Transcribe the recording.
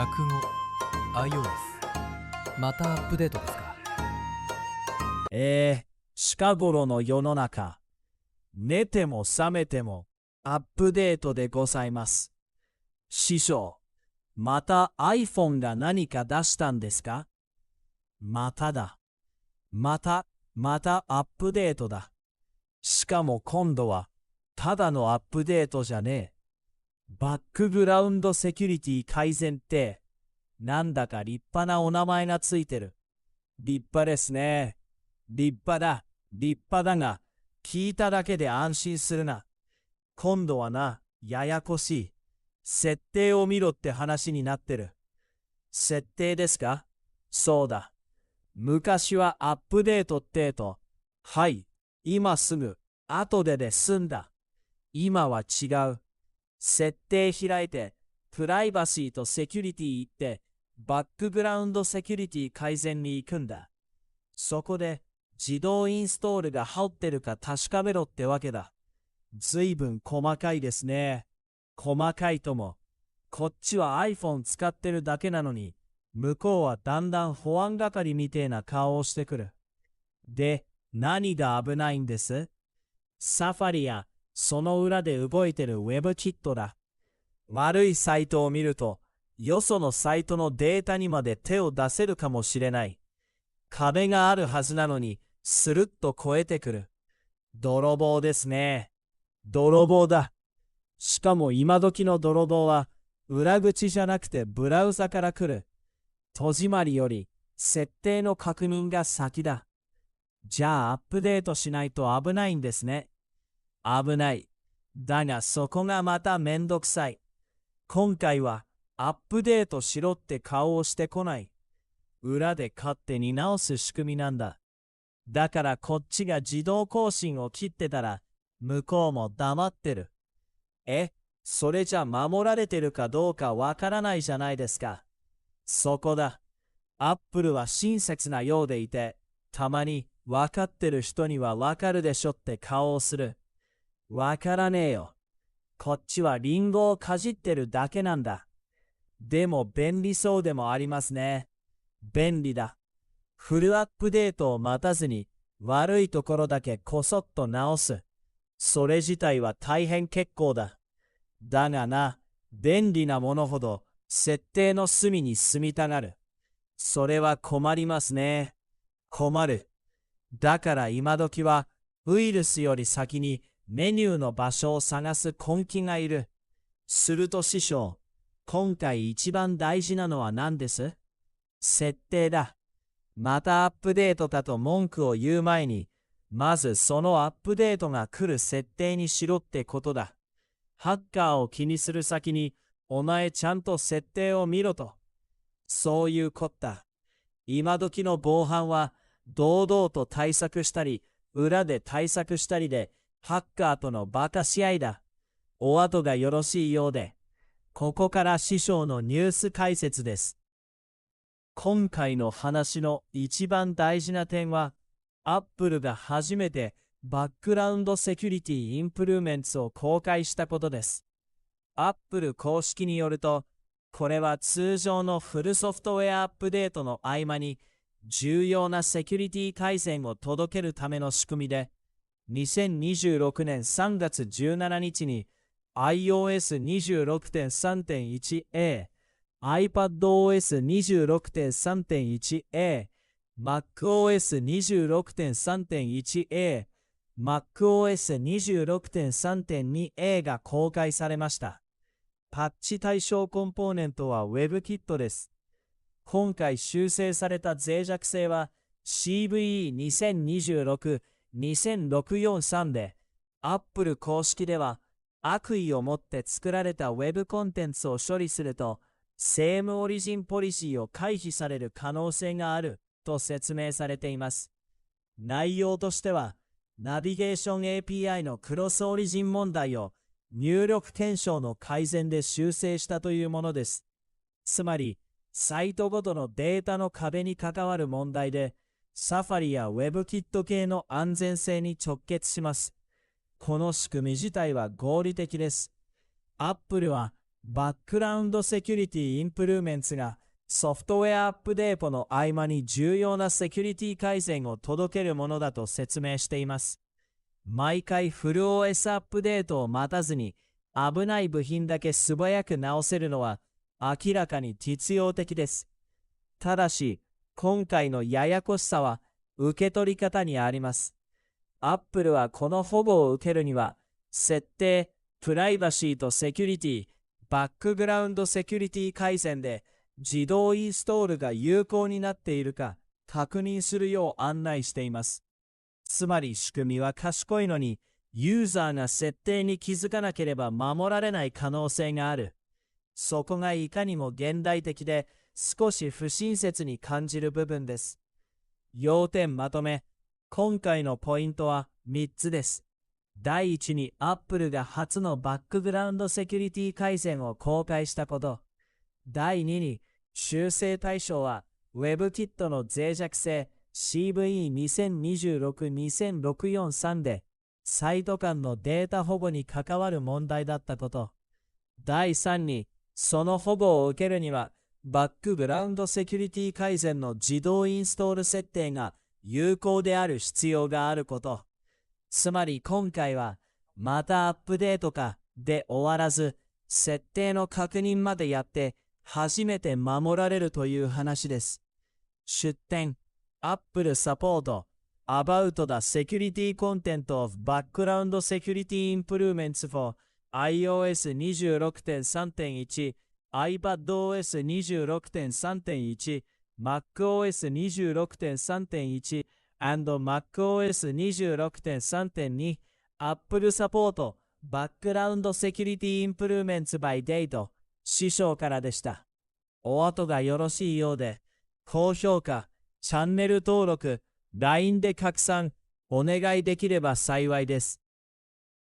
落語 iOS またアップデートですか。近頃の世の中、寝ても覚めてもアップデートでございます。師匠、また iPhone が何か出したんですか？まただ。またアップデートだ。しかも今度は、ただのアップデートじゃねえ。バックグラウンドセキュリティ改善って、なんだか立派なお名前がついてる。立派ですね。立派だが、聞いただけで安心するな。今度はな、ややこしい。設定を見ろって話になってる。設定ですか？そうだ。昔はアップデートってと、はい、今すぐ、後で済んだ。今は違う。設定開いて、プライバシーとセキュリティ行って、バックグラウンドセキュリティ改善に行くんだ。そこで、自動インストールが入ってるか確かめろってわけだ。ずいぶん細かいですね。細かいとも。こっちは iPhone 使ってるだけなのに、向こうはだんだん保安係みてえな顔をしてくる。で、何が危ないんです？サファリやその裏で動いてる WebKit だ。悪いサイトを見ると、よそのサイトのデータにまで手を出せるかもしれない。壁があるはずなのに、スルッと越えてくる。泥棒ですね。泥棒だ。しかも今時の泥棒は、裏口じゃなくてブラウザから来る。戸締まりより、設定の確認が先だ。じゃあアップデートしないと危ないんですね。危ない。だがそこがまためんどくさい。今回はアップデートしろって顔をしてこない。裏で勝手に直す仕組みなんだ。だからこっちが自動更新を切ってたら、向こうも黙ってる。それじゃ守られてるかどうかわからないじゃないですか。そこだ。アップルは親切なようでいて、たまにわかってる人にはわかるでしょって顔をする。わからねえよ。こっちはリンゴをかじってるだけなんだ。でも便利そうでもありますね。便利だ。フルアップデートを待たずに悪いところだけこそっと直す。それ自体は大変結構だ。だがな、便利なものほど設定の隅に住みたがる。それは困りますね。困る。だから今時はウイルスより先にメニューの場所を探す根気がいる。すると師匠、今回一番大事なのは何です？設定だ。またアップデートだと文句を言う前に、まずそのアップデートが来る設定にしろってことだ。ハッカーを気にする先に、お前ちゃんと設定を見ろと。そういうこった。今時の防犯は、堂々と対策したり、裏で対策したりで、ハッカーとのバカ試合だ。お後がよろしいようで。ここから師匠のニュース解説です。今回の話の一番大事な点は、アップルが初めてバックグラウンドセキュリティインプルーメンツを公開したことです。アップル公式によると、これは通常のフルソフトウェアアップデートの合間に重要なセキュリティ改善を届けるための仕組みで、2026年3月17日に iOS26.3.1a、iPadOS26.3.1a、MacOS26.3.2a が公開されました。パッチ対象コンポーネントは WebKit です。今回修正された脆弱性は CVE2026-2643 で、Apple 公式では悪意を持って作られた Web コンテンツを処理すると、セームオリジンポリシーを回避される可能性があると説明されています。内容としては、ナビゲーション API のクロスオリジン問題を入力検証の改善で修正したというものです。つまり、サイトごとのデータの壁に関わる問題で、サファリや WebKit 系の安全性に直結します。この仕組み自体は合理的です。Apple はバックグラウンドセキュリティインプルーメンツがソフトウェアアップデートの合間に重要なセキュリティ改善を届けるものだと説明しています。毎回フル OS アップデートを待たずに危ない部品だけ素早く直せるのは明らかに実用的です。ただし、今回のややこしさは受け取り方にあります。Apple はこの保護を受けるには、設定、プライバシーとセキュリティ、バックグラウンドセキュリティ改善で自動インストールが有効になっているか確認するよう案内しています。つまり仕組みは賢いのに、ユーザーが設定に気づかなければ守られない可能性がある。そこがいかにも現代的で少し不親切に感じる部分です。要点まとめ。今回のポイントは3つです。第1に Apple が初のバックグラウンドセキュリティ改善を公開したこと。第2に修正対象は WebKit の脆弱性 CVE2026-2643 でサイト間のデータ保護に関わる問題だったこと。第3にその保護を受けるにはバックグラウンドセキュリティ改善の自動インストール設定が有効である必要があること。つまり今回はまたアップデートかで終わらず設定の確認までやって初めて守られるという話です。出典 Apple Support About the Security Content of Background Security Improvements for iOS 26.3.1 iPadOS 26.3.1 MacOS 26.3.1 and MacOS 26.3.2 Apple Support Background Security Improvements by Date 師匠からでした。お後がよろしいようで、高評価、チャンネル登録、LINE で拡散、お願いできれば幸いです。